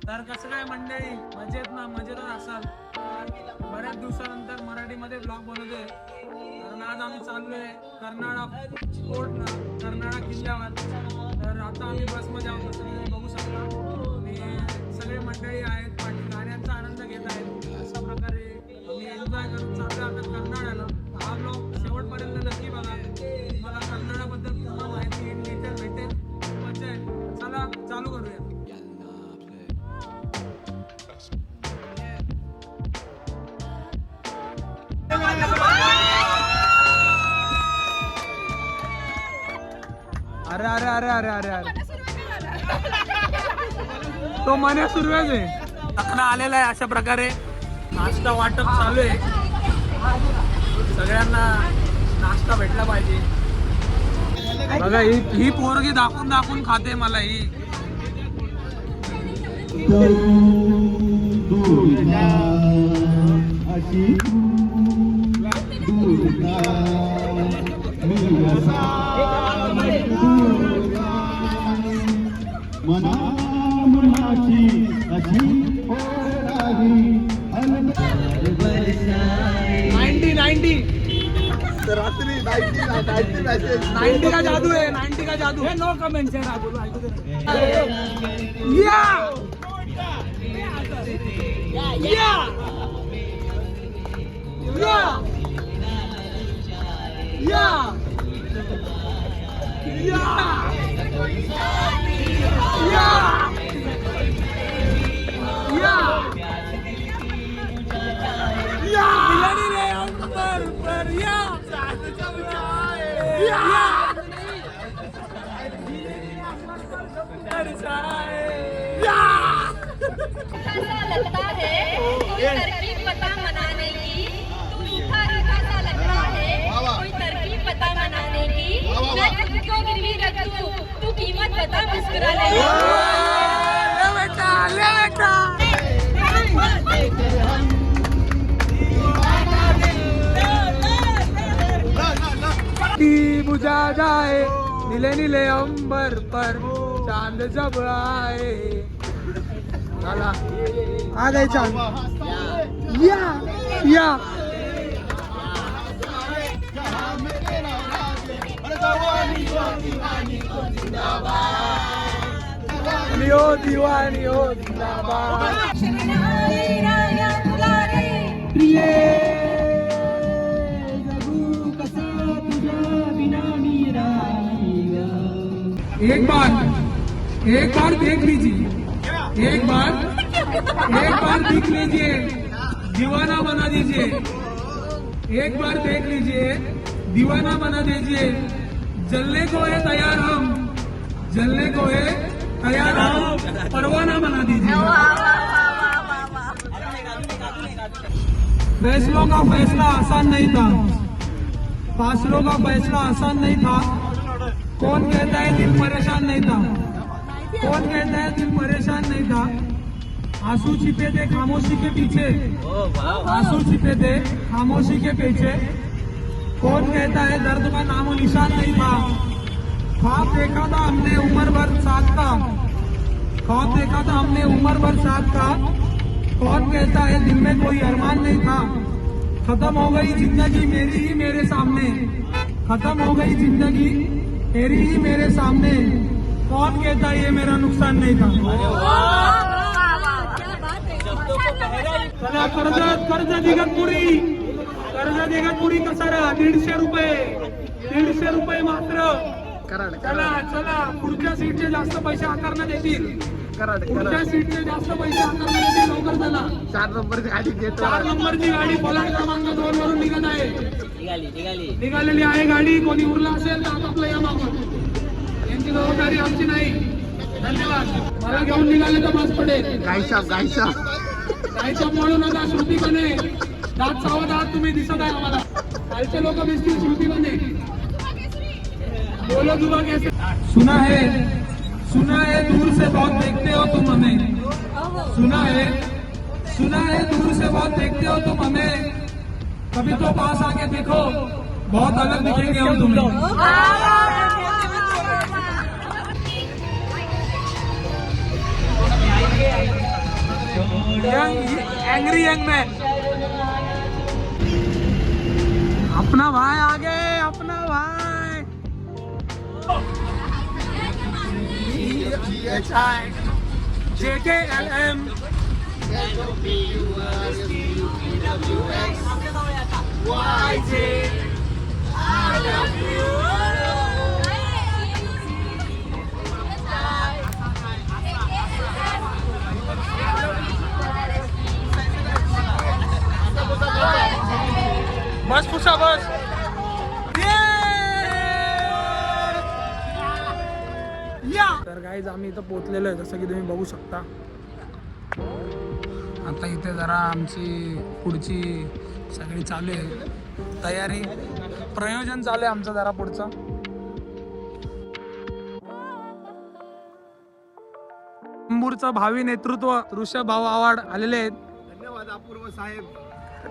तर कसं काय मंडळी, मजेत ना? मजेतच असाल. बऱ्याच दिवसानंतर मराठीमध्ये ब्लॉग बनवतोय. कारण आज आम्ही चाललोय कर्नाळा कोर्टला, कर्नाळा किल्ल्यावर. तर आता आम्ही बसमध्ये आहोत, असं तुम्ही बघू शकता. आणि सगळे मंडळी आहेत, पाठी गाड्यांचा आनंद घेत आहेत. अशा प्रकारे आम्ही एन्जॉय करून चाललोय आता कर्नाळ्याला. हा ब्लॉग शेवटपर्यंत नक्की बघा. मला कर्नाळ्याबद्दल पूर्ण माहिती डिटेल भेटेल. मजा आहे. चला चालू करूया. अरे अरे अरे अरे अरे अरे तो मने सुरुवात आहे. लखना आलेला आहे. अशा प्रकारे नाश्ता वाटप चालू आहे. सगळ्यांना नाश्ता भेटला पाहिजे. बघा ही पोरगी दाखवून दाखवून खाते मला ही. रात्रि 90 का जादू है. 90 का जादू है. नो कमेंट्स है. राहुल या या या या या या लगता है कोई तरकीब पता मनाने की. तू रूठा रूठा सा लगता है कोई तरकीब पता मनाने की. मैं तुझको गिरवी रख दूं, तू कीमत बता मुस्कुराने की. ले बेटा, ले बेटा. बुझा जाए नीले नीले अंबर पर चांद जब आए. चला आ गए चांद. या या हो दीवानी हो जिंदाबाद. प्रिय एक बार देख लीजिए. एक बार देख लीजिए. दीवाना बना दीजिए. एक बार देख लीजिए. दीवाना बना दीजिए. जलने को है तैयार हम. जलने को है तैयार हम. परवाना बना दीजिए. फैसलों का फैसला आसान नहीं था. फासलों का फैसला आसान नहीं था. कौन कहता है दिल परेशान नहीं था. कौन कहता है दिल परेशान नहीं था. आंसू छिपे थे खामोशी के पीछे. आंसू छिपे थे खामोशी के पीछे. कौन कहता है दर्द का नामो निशान नहीं था. ख्वाब देखा था हमने उम्र भर साथ का. ख्वाब देखा था हमने उम्र भर साथ का. कौन कहता है दिल में कोई अरमान नहीं था. खत्म हो गई जिंदगी मेरी ही मेरे सामने. खत्म हो गई जिंदगी मेरी ही मेरे सामने. कौन कहता ये मेरा नुकसान नहीं था. चला कर्ज दिगतपुरी. कर्ज दिगतपुरी कसा राहा. 150 रुपये मात्र. चला चला पुढच्या सीटचे जास्त पैसे आकारण्यात येतील. पुढच्या सीटचे जास्त पैसे आकारण्यात येतील. लवकर चला. 4 नंबरची गाडी घेतो. 4 नंबरची गाडी पलाट क्रमांक 2 वरून निघत आहे. निघालेली आहे गाडी. कोणी उरला असेल तर आपापलं या मागून. यांची जबाबदारी आमची नाही. धन्यवाद. मला घेऊन निघाले तर बस पडेल. गायछाप म्हणू नका. श्रुती बने. दात सावध आहात तुम्ही. दिसत आहे आम्हाला. कालचे लोक दिसतील. श्रुती बने. बोलो जुबा कैसे. सुना है दूर से बहुत देखते हो तुम हमें. सुना है दूर से बहुत देखते हो तुम हमें. कभी तो पास आके देखो. बहुत अलग दिखेंगे हम तुम्हें. Angry young man. अपना भाई आगे, अपना भाई। JKLM बस पुसा बस। तर गाईज आम्ही इथं पोहोचलेलो आहे, जसं की तुम्ही बघू शकता। आता इथे जरा आमची पुढची सगळी चालू आहे तयारी, प्रयोजन चालू आहे आमचं जरा पुढचं। अंबूरचं भावी नेतृत्व ऋषभ भाऊ आव्हाड आलेले आहेत। धन्यवाद अपूर्व साहेब।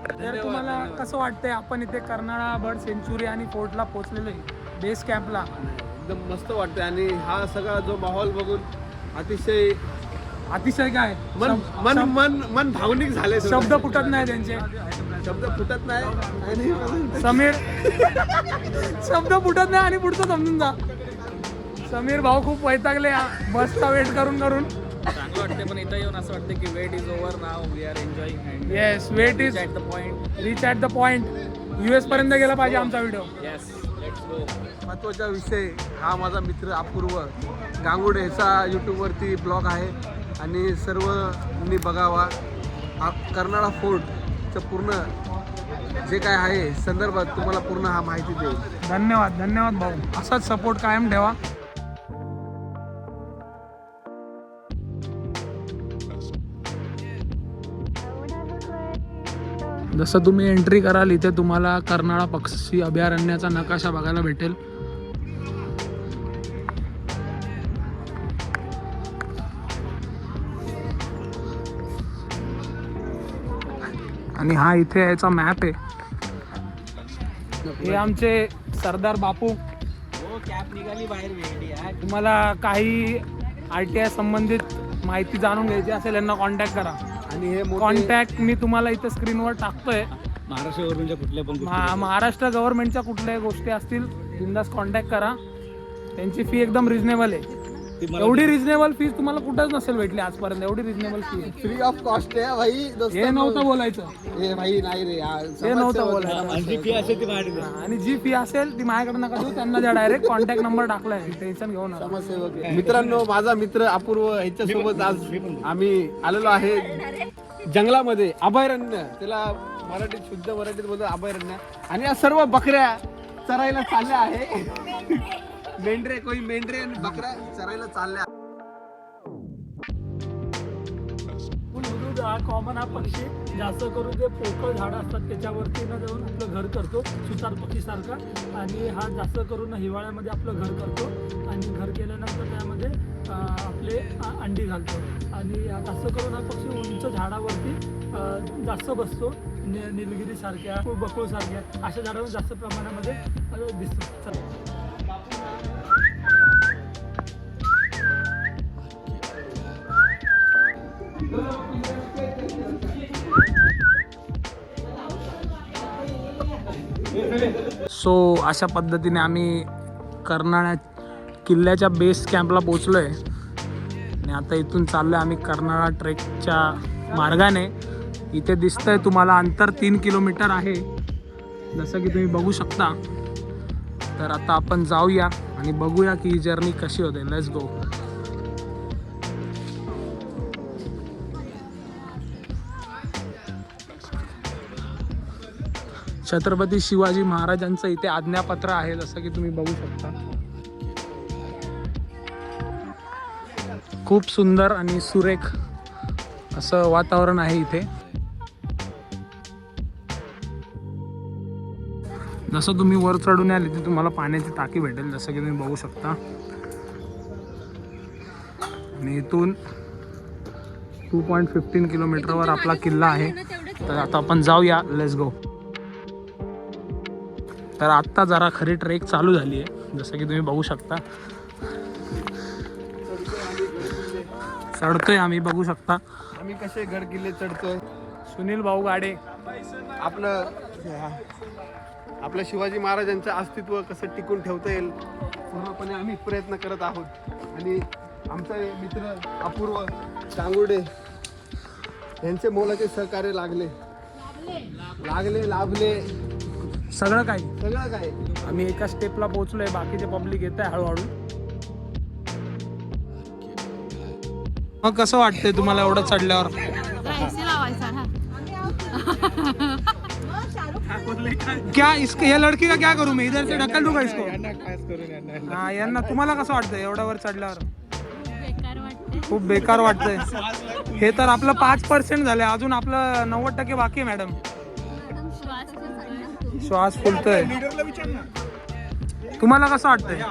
तर तुम्हाला कसं वाटतंय, आपण इथे कर्नाळा बर्ड सेंच्युरी आणि फोर्टला पोहोचलेलो आहे, बेस कॅम्पला? एकदम मस्त वाटतंय आणि हा सगळा जो माहोल बघून अतिशय काय मन मन मन मन भावनिक झाले। शब्द फुटत नाही त्यांचे, शब्द फुटत नाही आणि समीर शब्द फुटत नाही आणि पुढचं समजून जा। समीर भाऊ खूप वैतागले बसचा वेट करून करून। चांगलं वाटते, पण इथं येऊन असं वाटतं की wait is over now, we are enjoying. Yes, wait is at the point, reach at the point. US पर्यंत गेला पाहिजे आमचा व्हिडिओ। Yes, let's go. महत्त्वाचा विषय हा माझा मित्र अपूर्व गांगुडे ह्याचा यूट्यूबवरती ब्लॉग आहे आणि सर्वांनी बघावा। हा कर्नाळा फोर्टचं पूर्ण जे काय आहे संदर्भात तुम्हाला पूर्ण हा माहिती देईल। धन्यवाद धन्यवाद भाऊ, असाच सपोर्ट कायम ठेवा। जसं तुम्ही एंट्री कराल इथे तुम्हाला कर्नाळा पक्षी अभयारण्याचा नकाशा बघायला भेटेल। आणि हा इथे याचा मॅप आहे। हे आमचे सरदार बापू। हो, कॅप निघाली बाहेर वेगळी आहे। तुम्हाला काही RTI संबंधित माहिती जाणून घ्यायची असेल यांना कॉन्टॅक्ट करा। आणि हे कॉन्टॅक्ट मी तुम्हाला इथे स्क्रीनवर टाकतोय। महाराष्ट्रावरून कुठल्या पण महाराष्ट्र गव्हर्नमेंटच्या कुठल्याही गोष्टी असतील बिंदास कॉन्टॅक्ट करा। त्यांची फी एकदम रिजनेबल आहे। एवढी रिजनेबल फी तुम्हाला कुठंच नसेल भेटली आजपर्यंत, एवढी reasonable fee. Free of cost आहे भाई। हे नव्हतं बोलायचं, हे भाई नाही रे, हे नव्हतं बोलायचं। फी असेल ती माझ्याकडे, आणि जी फी असेल ती माझ्याकडे नका देऊ, त्यांना द्या डायरेक्ट। कॉन्टॅक्ट नंबर टाकलाय, टेन्शन घेऊ नका। समाजसेवक आहे। मित्रांनो, माझा मित्र अपूर्व ह्याच्यासोबत आज आम्ही आलेलो आहे जंगलामध्ये, अभयारण्य, त्याला मराठीत शुद्ध मराठीत बोलतो अभयारण्य। आणि या सर्व बकऱ्या चरायला चालल्या आहे। मेंढरे, कोणी मेंढरे आणि बकऱ्या चरायला चालल्या। हा कॉमन हा पक्षी जास्त करून जे पोकळ झाडं असतात त्याच्यावरती न जाऊन आपलं घर करतो, सुतार पक्षीसारखा। आणि हा जास्त करून हिवाळ्यामध्ये आपलं घर करतो आणि घर केल्यानंतर त्यामध्ये आपले अंडी घालतो। आणि जास्त करून हा पक्षी उंच झाडावरती जास्त बसतो, निलगिरीसारख्या, बकुळसारख्या अशा झाडावर जास्त प्रमाणामध्ये दिसतो। सो अशा पद्धतीने आम्ही कर्नाळा किल्ल्याच्या बेस कॅम्पला पोचलो आहे आणि आता इथून चाललो आहे आम्ही कर्नाळा ट्रेकच्या मार्गाने। इथे दिसतंय तुम्हाला अंतर 3 किलोमीटर आहे, जसं की तुम्ही बघू शकता। तर आता आपण जाऊया आणि बघूया की ही जर्नी कशी होते। Let's go. छत्रपती शिवाजी महाराजांचं इथे आज्ञापत्र आहे, जसं की तुम्ही बघू शकता। खूप सुंदर आणि सुरेख असं वातावरण आहे इथे। जसं तुम्ही वर चढून आले तिथे तुम्हाला पाण्याची टाकी भेटेल, जसं की तुम्ही बघू शकता। आणि इथून 2.15 किलोमीटरवर आपला किल्ला आहे। तर आता आपण जाऊया, लेट्स गो। तर आत्ता जरा खरी ट्रेक चालू झाली आहे, जसं की तुम्ही बघू शकता। चढतोय आम्ही, बघू शकता आम्ही कसे गड किल्ले चढतोय, सुनील भाऊ गाडे. आपल्या शिवाजी महाराजांचं अस्तित्व कसं टिकून ठेवता येईल पूर्णपणे आम्ही प्रयत्न करत आहोत. आणि आमचे मित्र अपूर्व चांगुर्डे यांचे मोलाचे सहकार्य लाभले सगळं काही. आम्ही एका स्टेपला पोहोचलोय, बाकीचे पब्लिक येत आहे हळूहळू. मग कसं वाटतंय तुम्हाला एवढं चढल्यावर? क्या इसके ये लड़की का क्या करूं मैं, इधर से ढकल दूंगा इसको. हाँ यांना. तुम्हाला कसं वाटतंय एवढ्या वर चढल्यावर? खूप बेकार वाटतंय. हे तर आपलं 5% झालंय, अजून आपलं 90% बाकी आहे मॅडम. श्वास फुलतोय. तुम्हाला कसं वाटतंय?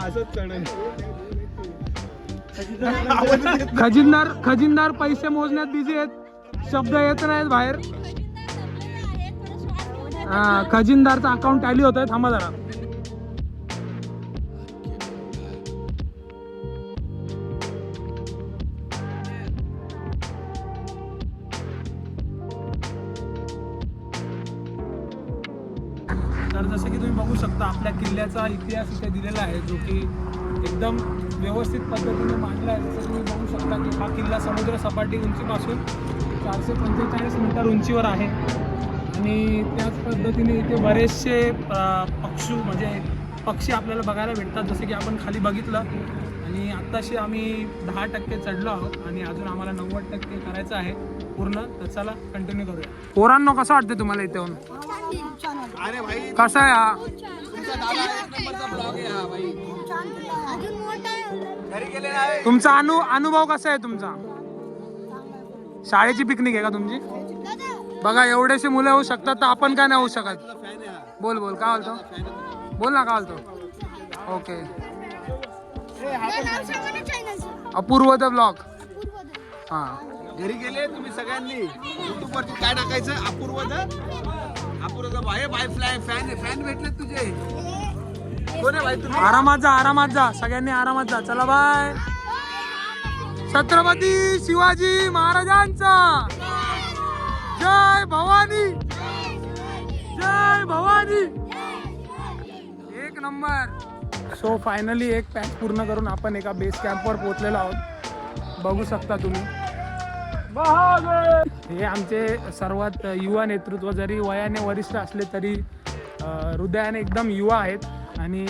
खजिनदार पैसे मोजण्यात बिझी आहेत, शब्द येत नाहीत बाहेर. हा, खजिनदारचं अकाउंट टॅली होतंय. थांबा जरा. तर जसं की तुम्ही बघू शकता आपल्या किल्ल्याचा इतिहास इथे दिलेला आहे, जो की एकदम व्यवस्थित पद्धतीने मांडला आहे. जसं तुम्ही बघू शकता की हा किल्ला समुद्र सपाटी उंचीपासून 445 मीटर उंचीवर आहे. आणि त्याच पद्धतीने इथे बरेचसे पक्षी आपल्याला बघायला भेटतात, जसे की आपण खाली बघितलं. आणि आत्ताशी आम्ही 10% चढलो आहोत आणि अजून आम्हाला 90% करायचं आहे पूर्ण. तर चला कंटिन्यू करूया. पोरांनो कसं वाटतं तुम्हाला इथे येऊन? अरे भाई कसा आहे हा? तुमचा दादा एक नंबरचा ब्लॉग आहे हा भाई. घरी गेले नाही. तुमचा अनुभव कसा आहे तुमचा? शाळेची पिकनिक आहे का तुमची? बघा एवढेसे मुलं होऊ शकतात, तर आपण काय नाही होऊ शकत? बोल काय बोलतो? बोल ना, काय बोलतो? ओके. Apurva the blog. हा, घरी गेले तुम्ही सगळ्यांनी युट्यूब वरती काय टाकायचं? अपूर्व भाई फॅन भेटले तुझे. कोण आहे भाई तुम्ही? आरामात जा सगळ्यांनी, आरामात जा. चला बाय. छत्रपती शिवाजी महाराजांचा जय भवानी. एक नंबर. सो फायनली एक पॅच पूर्ण करून आपण एका बेस कॅम्पवर पोहोचलेलो आहोत. बघू शकता तुम्ही. हे आमचे सर्वात युवा नेतृत्व, जरी वयाने वरिष्ठ असले तरी हृदयाने एकदम युवा आहेत आणि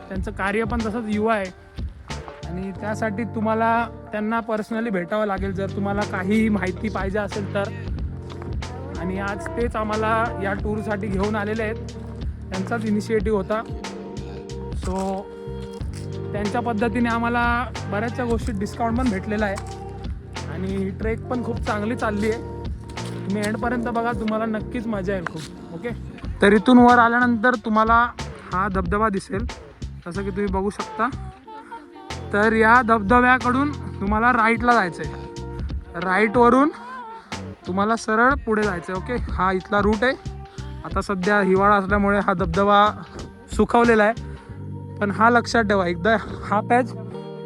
त्यांचं कार्य पण तसंच युवा आहे. आणि त्यासाठी तुम्हाला त्यांना पर्सनली भेटावं लागेल जर तुम्हाला काही माहिती पाहिजे असेल तर. आणि आज तेच आम्हाला या टूरसाठी घेऊन आलेले आहेत. त्यांचाच इनिशिएटिव्ह होता. सो त्यांच्या पद्धतीने आम्हाला बऱ्याचशा गोष्टी डिस्काउंट पण भेटलेला आहे आणि ट्रेक पण खूप चांगली चालली आहे. तुम्ही एंडपर्यंत बघा, तुम्हाला नक्कीच मजा येईल खूप. ओके. तर इथून वर आल्यानंतर तुम्हाला हा धबधबा दिसेल, जसं की तुम्ही बघू शकता. तर या धबधब्याकडून तुम्हाला राईटला जायचं आहे. राईटवरून तुम्हाला सरळ पुढे जायचं आहे. ओके. हा इथला रूट आहे. आता सध्या हिवाळा असल्यामुळे हा धबधबा सुकवलेला आहे, पण हा लक्षात ठेवा, एकदा हा पॅच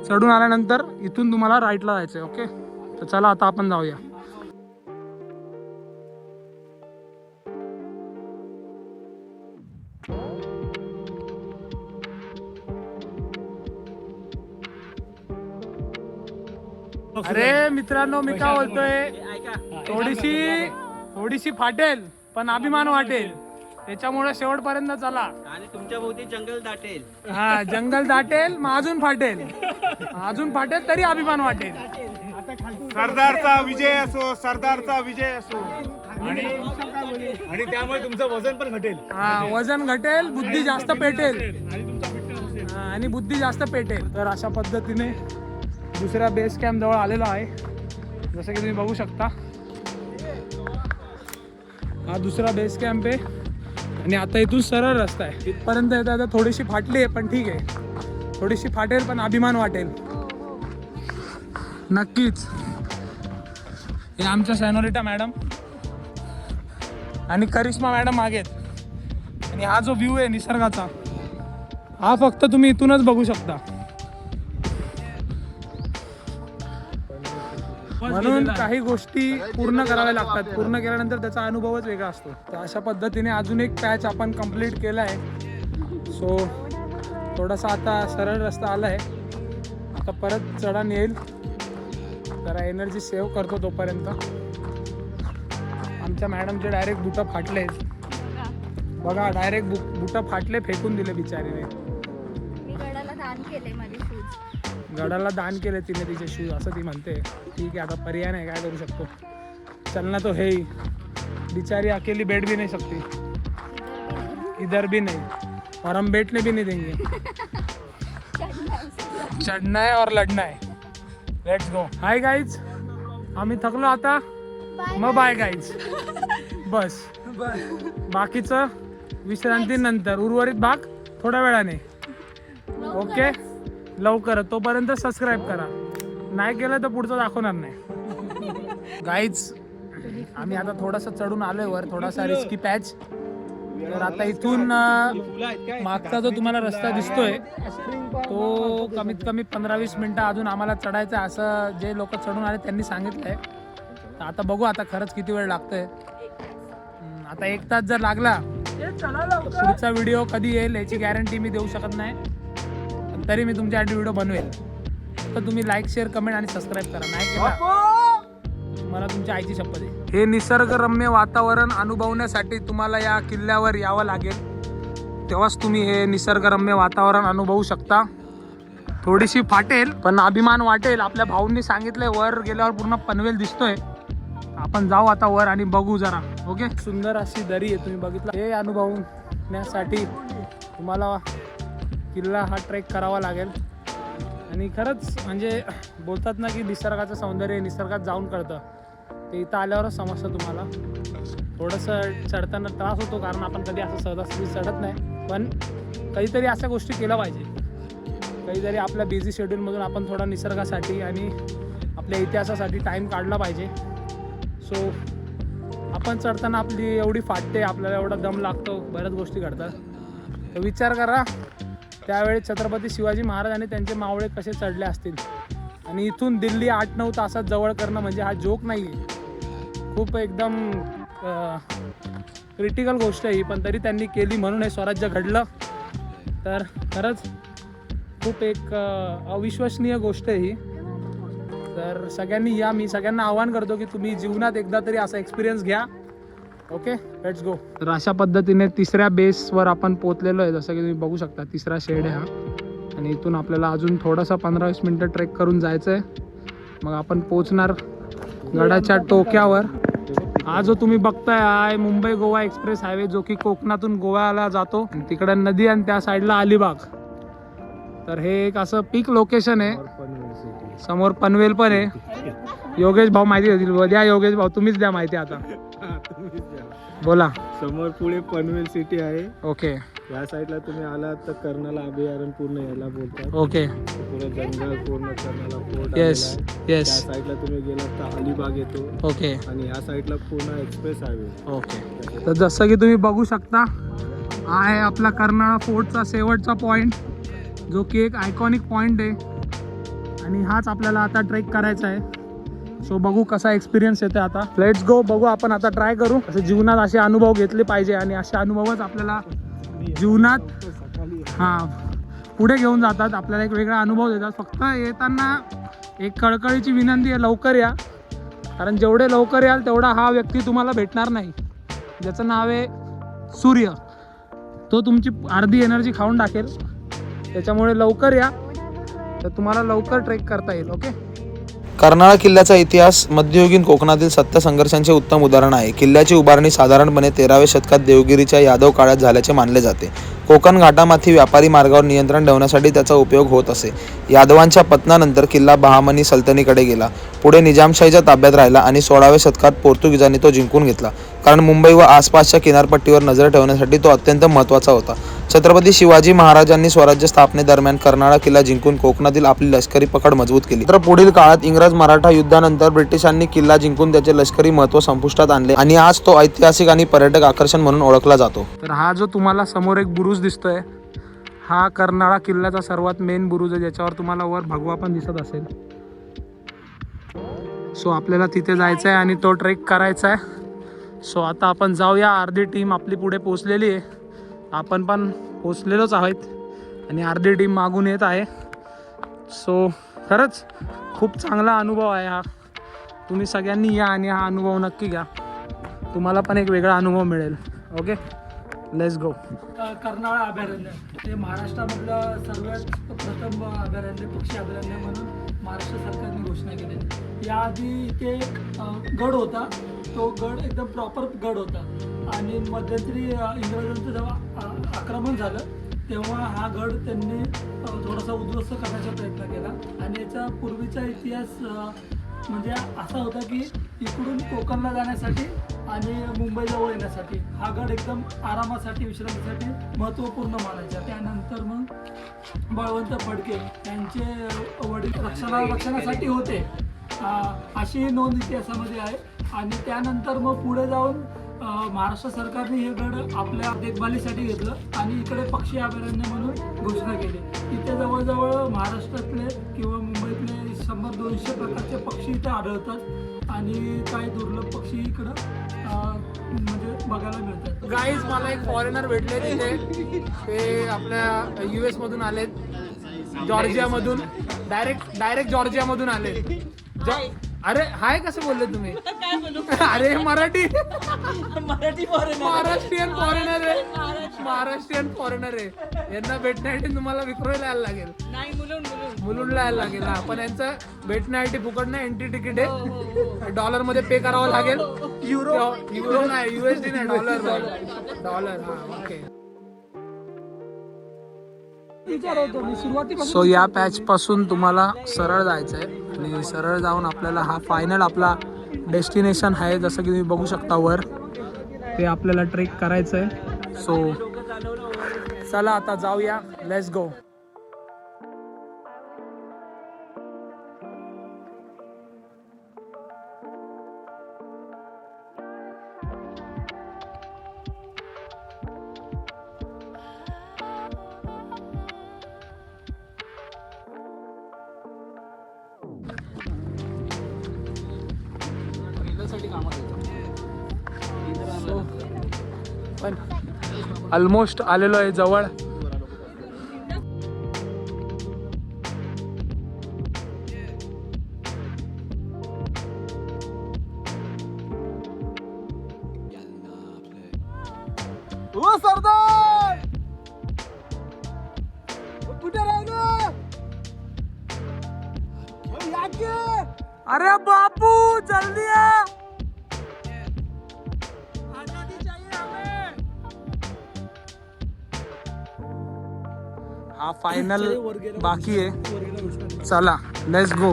चढून आल्यानंतर इथून तुम्हाला राईटला जायचं आहे. ओके. तर चला आता आपण जाऊया. अरे मित्रांनो, मी काय बोलतोय, थोडीशी फाटेल पण अभिमान वाटेल. त्याच्यामुळे शेवटपर्यंत चला. आणि तुमच्या भोवती जंगल दाटेल. हा, जंगल दाटेल, मग अजून फाटेल तरी अभिमान वाटेल. सरदारचा विजय असो आणि त्यामुळे तुमचं वजन पण घटेल. हा, वजन घटेल, बुद्धी जास्त पेटेल. आणि बुद्धी जास्त पेटेल. तर अशा पद्धतीने दुसऱ्या बेस कॅम्प जवळ आलेलो आहे. जसं की तुम्ही बघू शकता, हा दुसरा बेस कॅम्प आहे आणि आता इथून सरळ रस्ता आहे. इथपर्यंत येता येता थोडीशी फाटली आहे, पण ठीक आहे. थोडीशी फाटेल पण अभिमान वाटेल नक्कीच. हे आमच्या सॅनोरिटा मॅडम आणि करिश्मा मॅडम मागे आहेत. आणि हा जो व्ह्यू आहे निसर्गाचा, हा फक्त तुम्ही इथूनच बघू शकता. म्हणून काही गोष्टी पूर्ण कराव्या लागतात. पूर्ण केल्यानंतर त्याचा अनुभवच वेगळा असतो. तर अशा पद्धतीने अजून एक पॅच आपण कंप्लीट केला आहे. सो थोडासा आता सरळ रस्ता आला आहे. आता परत चढण येईल. जरा एनर्जी सेव्ह करतो तोपर्यंत. आमच्या मॅडमचे डायरेक्ट बुटं फाटले. बघा डायरेक्ट बुटं फाटले, फेकून दिले बिचारीने. मी गडाला दान केले माझे शूज. गडाला दान केले तिने तिचे शूज असं ती म्हणते. ठीक आहे, आता पर्याय नाही, काय करू शकतो. चलना तो है ही. बिचारी अकेली बैठ भी नहीं सकती, इधर भी नहीं, और हम बैठने भी नहीं देंगे. चढ़ना है और लढना है. Let's go. हाय गाईज, आम्ही थकलो आता. मग बाय गाईज. बस बाकीचं विश्रांतीनंतर. उर्वरित भाग थोड्या वेळाने. ओके, लवकर. तोपर्यंत सबस्क्राईब करा. नाही केलं तर पुढचं दाखवणार नाही. गाईज आम्ही आता थोडंसं चढून आलोय वर. थोडासा रिस्की पॅच. तर आता इथून मागचा जो तुम्हाला रस्ता दिसतोय तो कमीत कमी 15-20 मिनिटं अजून आम्हाला चढायचं असं जे लोक चढून आले त्यांनी सांगितलंय. तर आता बघू आता खरंच किती वेळ लागतोय. आता 1 तास जर लागला तर पुढचा व्हिडिओ कधी येईल याची गॅरंटी मी देऊ शकत नाही. पण तरी मी तुमच्यासाठी व्हिडिओ बनवेल. तर तुम्ही लाईक, शेअर, कमेंट आणि सबस्क्राईब करा. नाही केला मला तुमच्या आईची शपथ आहे. हे निसर्गरम्य वातावरण अनुभवण्यासाठी तुम्हाला या किल्ल्यावर यावं लागेल. तेव्हाच तुम्ही हे निसर्गरम्य वातावरण अनुभवू शकता. थोडीशी फाटेल पण अभिमान वाटेल. आपल्या भाऊंनी सांगितलंय वर गेल्यावर पूर्ण पनवेल दिसतोय. आपण जाऊ आता वर आणि बघू जरा. ओके, सुंदर अशी दरी आहे, तुम्ही बघितलं. हे अनुभवण्यासाठी तुम्हाला किल्ला हा ट्रेक करावा लागेल. आणि खरंच म्हणजे बोलतात ना की निसर्गाचं सौंदर्य निसर्गात जाऊन कळतं. ते इथं आल्यावरच समजतं तुम्हाला. थोडंसं चढताना त्रास होतो कारण आपण कधी असं सहजासहजी चढत नाही. पण कधीतरी अशा गोष्टी केल्या पाहिजे. कधीतरी आपल्या बिझी शेड्यूलमधून आपण थोडा निसर्गासाठी आणि आपल्या इतिहासासाठी टाईम काढला पाहिजे. सो आपण चढताना आपली एवढी फाटते, आपल्याला एवढा दम लागतो, बऱ्याच गोष्टी घडतात. तर विचार करा त्यावेळी छत्रपती शिवाजी महाराज आणि त्यांचे मावळे कसे चढले असतील. आणि इथून दिल्ली 8-9 तासात जवळ करणं म्हणजे हा जोक नाही आहे. खूप एकदम क्रिटिकल गोष्ट आहे ही. पण तरी त्यांनी केली म्हणून हे स्वराज्य घडलं. तर खरंच खूप एक अविश्वसनीय गोष्ट आहे ही. तर सगळ्यांनी या. मी सगळ्यांना आवाहन करतो की तुम्ही जीवनात एकदा तरी असा एक्सपिरियन्स घ्या. Okay, let's go. तर अशा पद्धतीने 3ऱ्या बेसवर आपण पोहोचलेलो आहे. जसं की तुम्ही बघू शकता 3रा शेड आहे हा. आणि इथून आपल्याला अजून थोडासा 15-20 मिनटं ट्रेक करून जायचं आहे. मग आपण पोहोचणार गडाच्या टोक्यावर. हा जो तुम्ही बघताय हा आहे मुंबई गोवा एक्सप्रेस हायवे, जो की कोकणातून गोव्याला जातो. तिकडे नदी आणि त्या साईडला अलिबाग. तर हे एक असं पीक लोकेशन आहे. समोर पनवेल पण आहे. योगेश भाऊ माहिती देतील. द्या योगेश भाऊ, तुम्हीच द्या माहिती आता. बोला. समोर पुढे पनवेल सिटी आहे. ओके, या साईडला तुम्ही आलात तर कर्नाला अभयारण्य पूर्ण याला बोलतात. ओके, पुढे जंगल पूर्ण कर्नाला फोर्ट. येस त्या येस. साईडला तुम्ही गेलात तर अलिबाग येतो. ओके आणि या साईडला पूर्ण एक्सप्रेस हायवे. ओके. तर जसं की तुम्ही बघू शकता हा आहे आपला कर्नाळा फोर्टचा शेवटचा पॉईंट, जो की एक आयकॉनिक पॉईंट आहे. आणि हाच आपल्याला आता ट्रेक करायचा आहे. सो बघू कसा एक्सपिरियन्स येतो आता. Let's go. बघू आपण आता ट्राय करू. असे जीवनात असे अनुभव घेतले पाहिजे आणि असे अनुभवच आपल्याला जीवनात पुढे घेऊन जातात. आपल्याला एक वेगळा अनुभव देतात. फक्त येताना एक कळकळीची विनंती आहे, लवकर या. कारण जेवढे लवकर याल तेवढा हा व्यक्ती तुम्हाला भेटणार नाही, ज्याचं नाव आहे सूर्य. तो तुमची अर्धी एनर्जी खाऊन टाकेल. त्याच्यामुळे लवकर या, तर तुम्हाला लवकर ट्रेक करता येईल. ओके. कर्नाळा किल्ल्याचा इतिहास मध्ययुगीन कोकणातील सत्य संघर्षांचे उत्तम उदाहरण आहे. किल्ल्याची उभारणी साधारणपणे 13व्या शतकात देवगिरीच्या यादव काळात झाल्याचे मानले जाते. कोकण घाटामाथी व्यापारी मार्गावर नियंत्रण ठेवण्यासाठी त्याचा उपयोग होत असे. यादवांच्या पतनानंतर किल्ला बहामनी सल्तनीकडे गेला. पुढे निजामशाहीच्या ताब्यात राहिला आणि 16व्या शतकात पोर्तुगीजांनी तो जिंकून घेतला. कारण मुंबई व आसपासच्या किनारपट्टीवर नजर ठेवण्यासाठी तो अत्यंत महत्त्वाचा होता. छत्रपती शिवाजी महाराजांनी स्वराज्य स्थापनेदरम्यान कर्नाळा किल्ला जिंकून कोकणातील आपली लष्करी पकड मजबूत केली. तर पुढील काळात इंग्रज मराठा युद्धानंतर ब्रिटिशांनी किल्ला जिंकून त्याचे लष्करी महत्त्व संपुष्टात आणले आणि आज तो ऐतिहासिक आणि पर्यटक आकर्षण म्हणून ओळखला जातो. तर हा जो तुम्हाला समोर एक बुरुज दिसतोय हा कर्नाळा किल्ल्याचा सर्वात मेन बुरुज आहे, ज्याच्यावर तुम्हाला वर भगवा पण दिसत असेल. सो आपल्याला तिथे जायचं आहे आणि तो ट्रेक करायचा आहे. सो आता आपण जाऊया. अर्धी टीम आपली पुढे पोचलेली आहे, आपण पण पोचलेलोच आहोत आणि अर्धी टीम मागून येत आहे. सो खरंच खूप चांगला अनुभव आहे हा. तुम्ही सगळ्यांनी या आणि हा अनुभव नक्की घ्या, तुम्हाला पण एक वेगळा अनुभव मिळेल. Okay, let's go. कर्नाळा अभयारण्य हे महाराष्ट्रामधलं सर्वात प्रथम अभयारण्य, पक्षी अभयारण्य म्हणून महाराष्ट्र सरकारने घोषणा केली. याआधी इथे एक गड होता, तो गड एकदम प्रॉपर गड होता आणि मध्यंतरी इंग्रजांचं जेव्हा आक्रमण झालं तेव्हा हा गड त्यांनी थोडासा उद्ध्वस्त करण्याचा प्रयत्न केला आणि याचा पूर्वीचा इतिहास म्हणजे असा होता की इकडून कोकणला जाण्यासाठी आणि मुंबईजवळ येण्यासाठी हा गड एकदम आरामासाठी, विश्रांतीसाठी महत्त्वपूर्ण मानायचा. त्यानंतर मग बळवंत फडके यांचे वडील रक्षणासाठी होते अशी नोंद इतिहासामध्ये आहे. आणि त्यानंतर मग पुढे जाऊन महाराष्ट्र सरकारने हे गड आपल्या देखभालीसाठी घेतलं आणि इकडे पक्षी अभयारण्य म्हणून घोषणा केली. इथे जवळजवळ महाराष्ट्रातले किंवा मुंबईतले 100-200 प्रकारचे पक्षी इथे आढळतात आणि काही दुर्लभ पक्षी इकडं म्हणजे बघायला मिळतात. गाईज, मला एक फॉरेनर भेटले तिथे, ते आपल्या US मधून आलेत, जॉर्जियामधून, डायरेक्ट जॉर्जियामधून आले. अरे हाय कसं बोलले तुम्ही? अरे महाराष्ट्रीयन फॉरेनर आहे. यांना भेटण्यासाठी तुम्हाला विक्रोळला यायला लागेल, मुलुंडला यायला लागेल. हा, पण यांचं भेटण्यासाठी फुकट नाही, एंट्री तिकीट आहे, डॉलर मध्ये पे करावं लागेल. युरो नाही, USD नाही, डॉलर. हा, ओके. सो या पॅच पासून तुम्हाला सरळ जायचं आहे आणि सरळ जाऊन आपल्याला हा फायनल आपला डेस्टिनेशन आहे, जसं की तुम्ही बघू शकता वर, ते आपल्याला ट्रेक करायचं आहे. सो चला आता जाऊया, लेट्स गो. पण ऑलमोस्ट आलेलो आहे जवळ. सरदार कुठे राहिलो? अरे बापू जल्दी आ. हा फायनल बाकी आहे, चला लेट्स गो.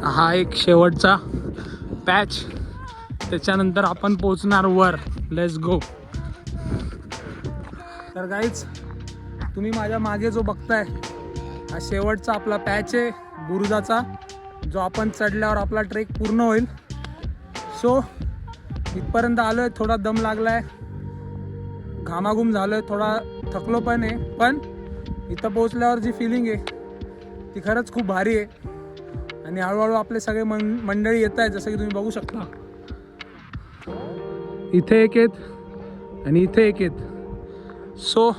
हा एक शेवटचा पॅच, त्याच्यानंतर आपण पोहोचणार वर. Let's go. तर गाईज, तुम्ही माझ्या मागे जो बघताय हा शेवटचा आपला पॅच आहे बुरुजाचा, जो आपण चढल्यावर आपला ट्रेक पूर्ण होईल. सो इथपर्यंत आलो आहे, थोडा दम लागला आहे, घामाघूम झालो आहे, थोडा थकलो पण आहे, पण इथं पोहोचल्यावर जी फिलिंग आहे ती खरंच खूप भारी आहे. आणि हळूहळू आपले सगळे मंडळी येत आहेत, जसं की तुम्ही बघू शकता. इथे एक आहेत आणि इथे एक आहेत. सो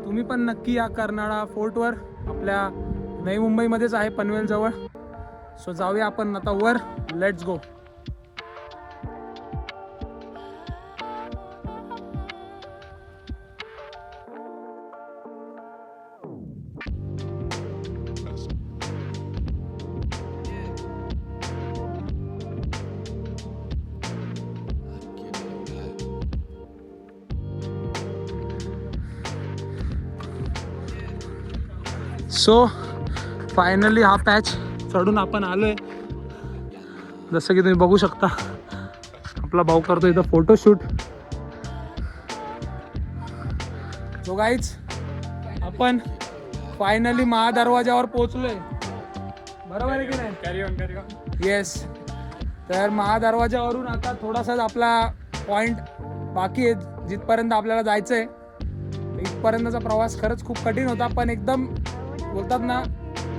तुम्ही पण नक्की या कर्नाळा फोर्टवर, आपल्या नवी मुंबईमध्येच आहे, पनवेल जवळ. सो जाऊया आपण आता वर, लेट्स गो. सो फायनली हा पॅच चढून आपण आलोय, जसं की तुम्ही बघू शकता. आपला भाऊ करतो इथं फोटोशूट. सो गाईज, आपण फायनली महादरवाजावर पोहोचलोय. बरोबर आहे की नाही? Carry on. येस. तर महादरवाजावरून आता थोडासाच आपला पॉइंट बाकी आहे जिथपर्यंत आपल्याला जायचं आहे. इथपर्यंतचा प्रवास खरंच खूप कठीण होता, पण एकदम बोलतात ना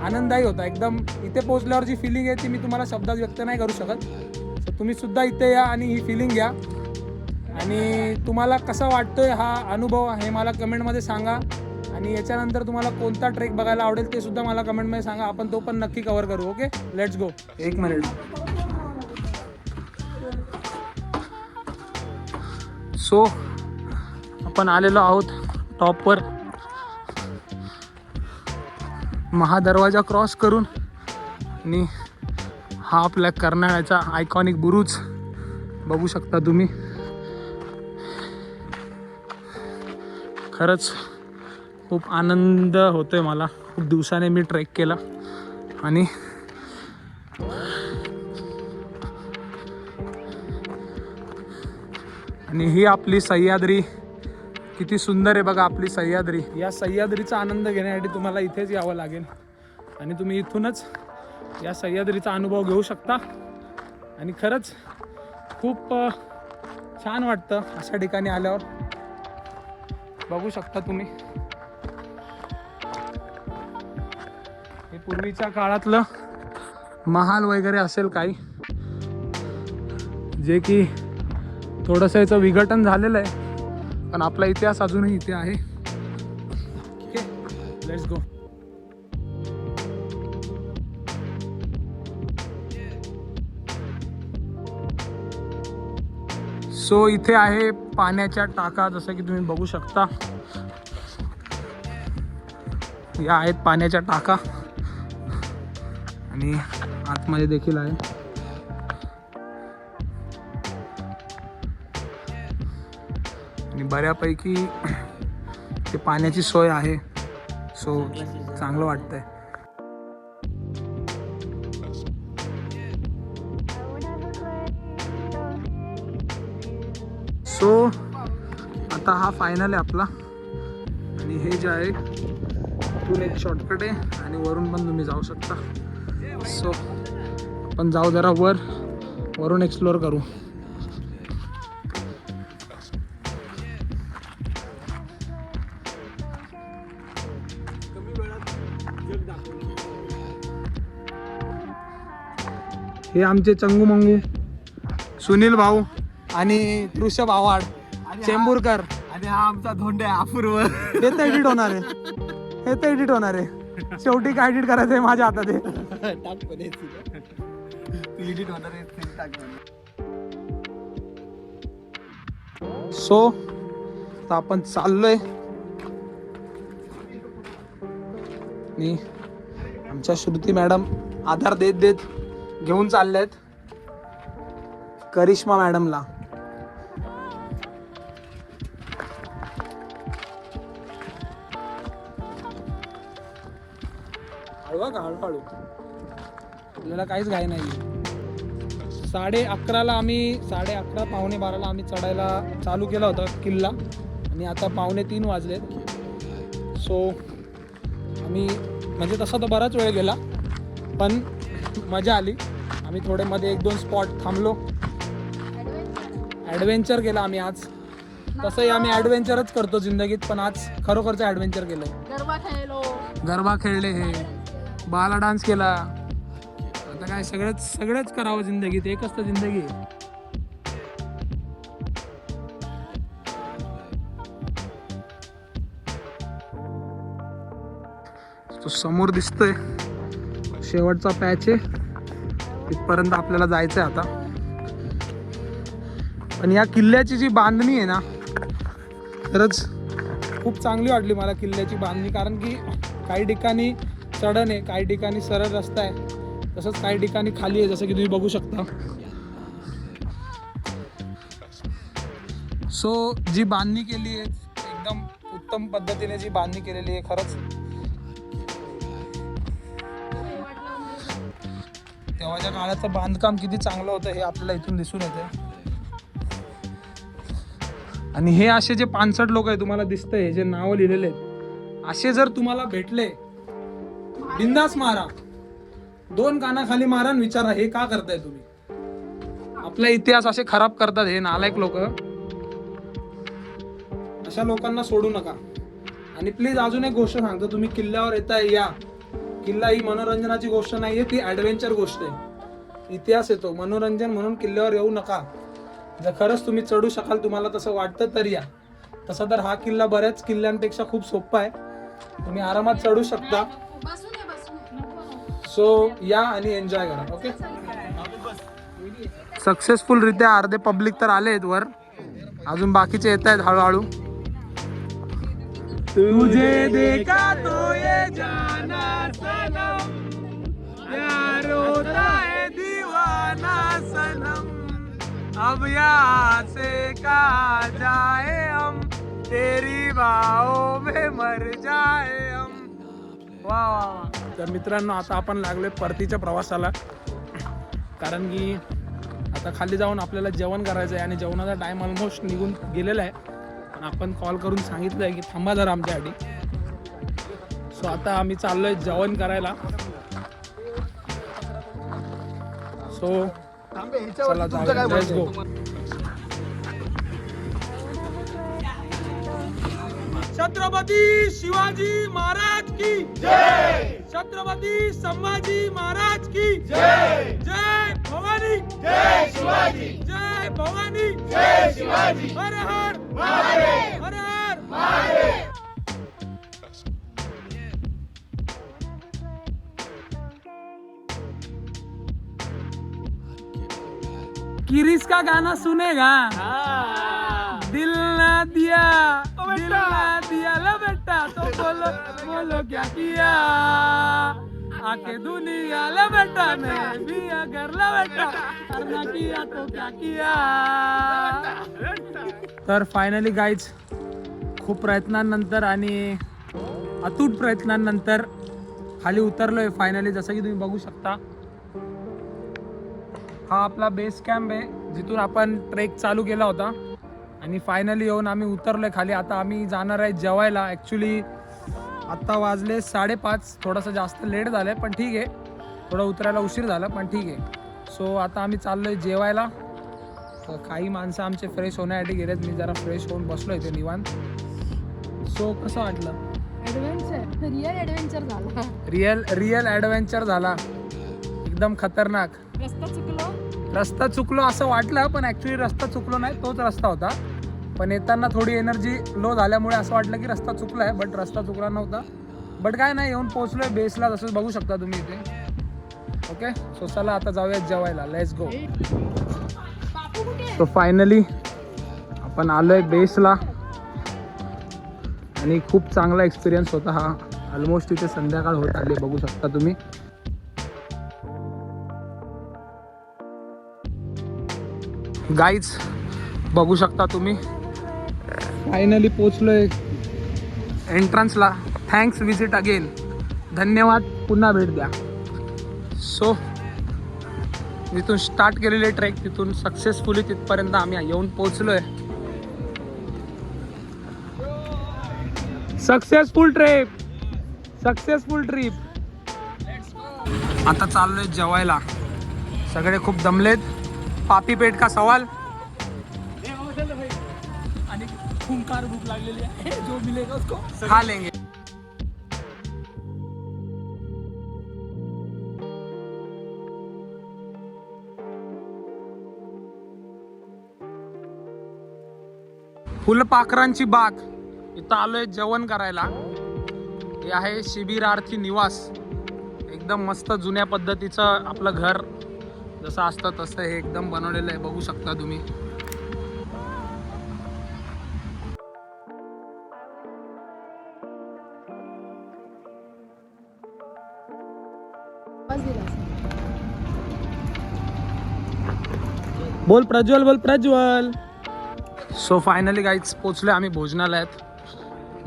आनंददायी होता एकदम. इथे पोहोचल्यावर जी फिलिंग आहे ती मी तुम्हाला शब्दात व्यक्त नाही करू शकत. तर तुम्ही सुद्धा इथे या आणि ही फिलिंग घ्या. आणि तुम्हाला कसा वाटतोय हा अनुभव हे मला कमेंटमध्ये सांगा. आणि याच्यानंतर तुम्हाला कोणता ट्रेक बघायला आवडेल ते सुद्धा मला कमेंटमध्ये सांगा. आपण तो पण नक्की कव्हर करू. Okay, let's go. 1 minute. So आपण आलेलो आहोत टॉपवर. महादरवाजा क्रॉस करून आणि हा आपल्या कर्नाळ्याचा आयकॉनिक बुरुज बघू शकता तुम्ही. खरंच खूप आनंद होतोय मला. खूप दिवसाने मी ट्रेक केला आणि ही आपली सह्याद्री किती सुंदर आहे बघा. आपली सह्याद्री, या सह्याद्रीचा आनंद घेण्यासाठी तुम्हाला इथेच यावं लागेल आणि तुम्ही इथूनच या सह्याद्रीचा अनुभव घेऊ शकता. आणि खरंच खूप छान वाटतं अशा ठिकाणी आल्यावर. बघू शकता तुम्ही हे पूर्वीच्या काळातलं महाल वगैरे असेल काही, जे की थोडंसं याचं विघटन झालेलं आहे, पण आपला इतिहास अजूनही इथे आहे. Okay, let's go. सो इथे आहे पाण्याच्या टाका, जसं की तुम्ही बघू शकता. या आहेत पाण्याच्या टाका आणि आतमध्ये देखील आहे. आणि बऱ्यापैकी ते पाण्याची सोय आहे. सो चांगलं वाटतंय. सो आता हा फायनल आहे आपला. आणि हे जे आहे इथून एक शॉर्टकट आहे आणि वरून पण तुम्ही जाऊ शकता. सो आपण जाऊ जरा वरून एक्सप्लोअर करू. हे आमचे चंगू मंगू सुनील भाऊ आणि ऋषभ आव्हाड चेंबूरकर. आणि हा आमचा धोंड्या अपूर्व. हे तर एडिट होणार आहे, हे तर एडिट होणार आहे. शेवटी काय एडिट करायचं आहे माझ्या हातात आहे. एडिट होणार आहे. सो आता आपण चाललोय आणि आमच्या श्रुती मॅडम आधार देत देत घेऊन चाललेत करिश्मा मॅडमला. हळू का हळूहळू, आपल्याला काहीच घाई नाही. 11:30ला आम्ही 11:30 पावणे 12ला आम्ही चढायला चालू केला होता किल्ला आणि आता 2:45 वाजलेत. सो आम्ही म्हणजे तसा तर बराच वेळ गेला पण मजा आली. आम्ही थोडे मध्ये 1-2 स्पॉट थांबलो, ॲडव्हेंचर केला आम्ही आज. तसंही आम्ही ॲडव्हेंचरच करतो जिंदगीत, पण आज खरोखरचं ॲडव्हेंचर केलं. गरबा खेळले, हे बाला डान्स केला. आता काय सगळंच करावं जिंदगीत, एकच तर जिंदगी आहे. तो समोर दिसतोय शेवटचा पॅच आहे, तिथपर्यंत आपल्याला जायचंय आता. पण या किल्ल्याची जी बांधणी आहे ना, खरंच खूप चांगली वाटली मला किल्ल्याची बांधणी. कारण की काही ठिकाणी चढण आहे, काही ठिकाणी सरळ रस्ता आहे, तसंच काही ठिकाणी खाली आहे, जसं की तुम्ही बघू शकता. सो जी बांधणी केली आहे एकदम उत्तम पद्धतीने जी बांधणी केलेली आहे. खरंच तेव्हाच्या काळाचं बांधकाम किती चांगलं होतं हे आपल्याला इथून दिसून येतं. आणि हे असे जे 65 लोक आहे तुम्हाला दिसतंय, हे जे नावं लिहिलेले आहेत, असे जर तुम्हाला भेटले बिंदास मारा. दोन कानाखाली मारा आणि विचारा हे का करताय तुम्ही. आपला इतिहास असे खराब करतात हे नालायक लोक. अशा लोकांना सोडू नका. आणि प्लीज अजून एक गोष्ट सांगतो, तुम्ही किल्ल्यावर येताय या. किल्ला ही मनोरंजनाची गोष्ट नाहीये, ती ऍडव्हेंचर गोष्ट आहे. इतिहास येतो, मनोरंजन म्हणून किल्ल्यावर येऊ नका. जर खरंच तुम्ही चढू शकाल, तुम्हाला तसं वाटतं तर या. तसा तर हा किल्ला बऱ्याच किल्ल्यांपेक्षा खूप सोपा आहे, तुम्ही आरामात चढू शकता. सो या आणि एन्जॉय करा. ओके. सक्सेसफुल रित्या अर्धे पब्लिक तर आले आहेत वर, अजून बाकीचे येत आहेत हळूहळू. तुझे देखा तो ये जाना सनम, प्यार होता है दीवाना सनम, अब यहाँ से कहाँ जाए हम, तेरी बाहों में मर जाए हम. वा वा वा. तर मित्रांनो, आता आपण लागलोय परतीच्या प्रवासाला, कारण की आता खाली जाऊन आपल्याला जेवण करायचं आहे आणि जेवणाचा टाइम ऑलमोस्ट निघून गेलेला आहे. पण आपण कॉल करून सांगितलं आहे की थांबा जरा आमच्यासाठी. सो आता आम्ही चाललोय जेवण करायला. सो चला जाऊया. Let's go. छत्रपती शिवाजी महाराज की जय. छत्रपती संभाजी महाराज की जय. जय भवानी, जय शिवाजी, जय भवानी, जय शिवाजी. हर हर महादेव, हर हर महादेव. किरीस का गाना सुनेगा. दिल ना दिया, दिल ना दिया ला बेटा, तो बोलो बोलो क्या किया. आके दुनिया ला बेटा, मैं भी अगर ला बेटा, करना किया तो क्या किया. तर फायनली गाईज, खूप प्रयत्नांनंतर आणि अतूट प्रयत्नांनंतर खाली उतरलोय फायनली. जसं की तुम्ही बघू शकता, हा आपला बेस कॅम्प आहे जिथून आपण ट्रेक चालू केला होता. आणि फायनली येऊन आम्ही उतरलोय खाली. आता आम्ही जाणार आहे जेवायला. ॲक्च्युली आत्ता वाजले 5:30, थोडंसं जास्त लेट झालं आहे, पण ठीक आहे. थोडं उतरायला उशीर झाला, पण ठीक आहे. सो आता आम्ही चाललो आहे जेवायला. काही माणसं आमचे फ्रेश होण्यासाठी गेलेत. मी जरा फ्रेश होऊन बसलो इथे निवांत. सो कसं वाटलं? रिअल ॲडव्हेंचर झाला. एकदम खतरनाक. रस्ता चुकलो असं वाटलं, पण ॲक्च्युली रस्ता चुकलो नाही, तोच रस्ता होता. पण येताना थोडी एनर्जी लो झाल्यामुळे असं वाटलं की रस्ता चुकला आहे, बट रस्ता चुकला नव्हता. बट काय नाही, येऊन पोहोचलोय बेसला, जसं बघू शकता तुम्ही इथे. ओके. सो चला आता जाऊया जेवायला. Let's go. सो फायनली आपण आलोय बेसला आणि खूप चांगला एक्सपिरियन्स होता हा. ऑलमोस्ट इथे संध्याकाळ होत आली, बघू शकता तुम्ही. गाईज बघू शकता तुम्ही, फायनली पोचलोय एंट्रन्सला. Thanks, visit again. धन्यवाद, पुन्हा भेट द्या. सो जिथून स्टार्ट केलेले ट्रेक, तिथून सक्सेसफुली तिथपर्यंत आम्ही येऊन पोचलोय. Successful trip, successful trip. आता चाललोय जेवायला. सगळे खूप दमलेत. पापी पेट का सवाल आणि खूंखार भूक लागलेली आहे. जो मिलेगा उसको खा लेंगे. फुलपाखरांची बाग. इथं आलोय जेवण करायला. हे आहे शिबिरार्थी निवास. एकदम मस्त जुन्या पद्धतीचं आपलं घर जसं असतं तसं हे एकदम बनवलेलं आहे, बघू शकता तुम्ही. बोल प्रज्वल, बोल प्रज्वल. सो फायनली गाईज पोचले आम्ही भोजनालयात,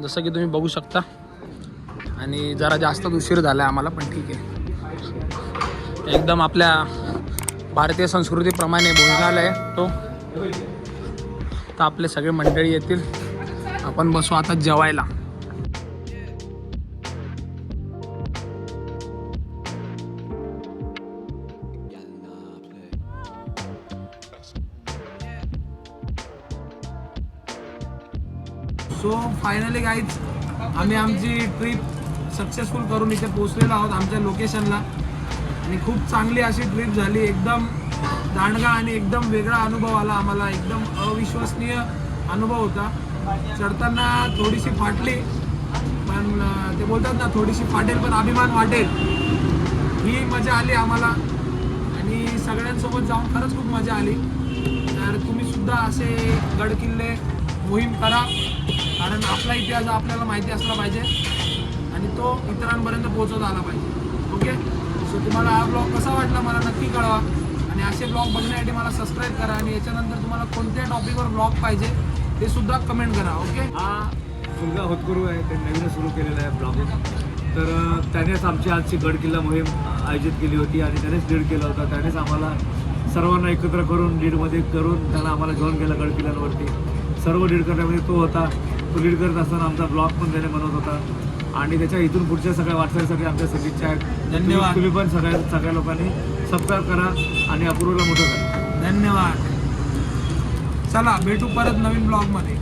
जसं की तुम्ही बघू शकता. आणि जरा जास्त उशीर झाला आम्हाला, पण ठीक आहे. एकदम आपल्या भारतीय संस्कृतीप्रमाणे भोजनालय तो. तर आपले सगळे मंडळी येतील, आपण बसू आता जेवायला. सो फायनली गाईज आम्ही आमची ट्रिप सक्सेसफुल करून इथे पोहोचलेलो आहोत आमच्या लोकेशनला आणि खूप चांगली अशी ट्रिप झाली. एकदम दांडगा आणि एकदम वेगळा अनुभव आला आम्हाला. एकदम अविश्वसनीय अनुभव होता. चढताना थोडीशी फाटली पण ते बोलतात ना थोडीशी फाटेल पण अभिमान वाटेल, ही मजा आली आम्हाला आणि सगळ्यांसोबत जाऊन खरंच खूप मजा आली. तर तुम्ही सुद्धा असे गडकिल्ले मोहीम करा, कारण आपला इतिहास आपल्याला माहिती असला पाहिजे आणि तो इतरांपर्यंत पोहोचवता आला पाहिजे. ओके, सो तुम्हाला हा ब्लॉग कसा वाटला मला नक्की कळवा आणि असे ब्लॉग बघण्यासाठी मला सबस्क्राईब करा आणि याच्यानंतर तुम्हाला कोणत्या टॉपिकवर ब्लॉग पाहिजे ते सुद्धा कमेंट करा. ओके, हा मुलगा होतकरू आहे, त्यांनी नवीनच सुरू केलेला आहे ब्लॉगिंग. तर त्यानेच आमची आजची गडकिल्ला मोहीम आयोजित केली होती आणि त्यानेच लीड केला होता. त्यानेच आम्हाला सर्वांना एकत्र करून लीडमध्ये करून त्यानं आम्हाला घेऊन गेला गडकिल्ल्यांवरती. सर्व लीड करण्यामध्ये तो होता. तो लीड करत असताना आमचा ब्लॉग पण त्याने बनवत होता आणि त्याच्या इथून पुढच्या सगळ्या वाटचालीसाठी आमच्या सदिच्छा आहेत. धन्यवाद. तुम्ही पण सगळ्या लोकांनी सबस्क्राईब करा आणि अपूर्वला मोठं करा. धन्यवाद. चला भेटू परत नवीन ब्लॉगमध्ये.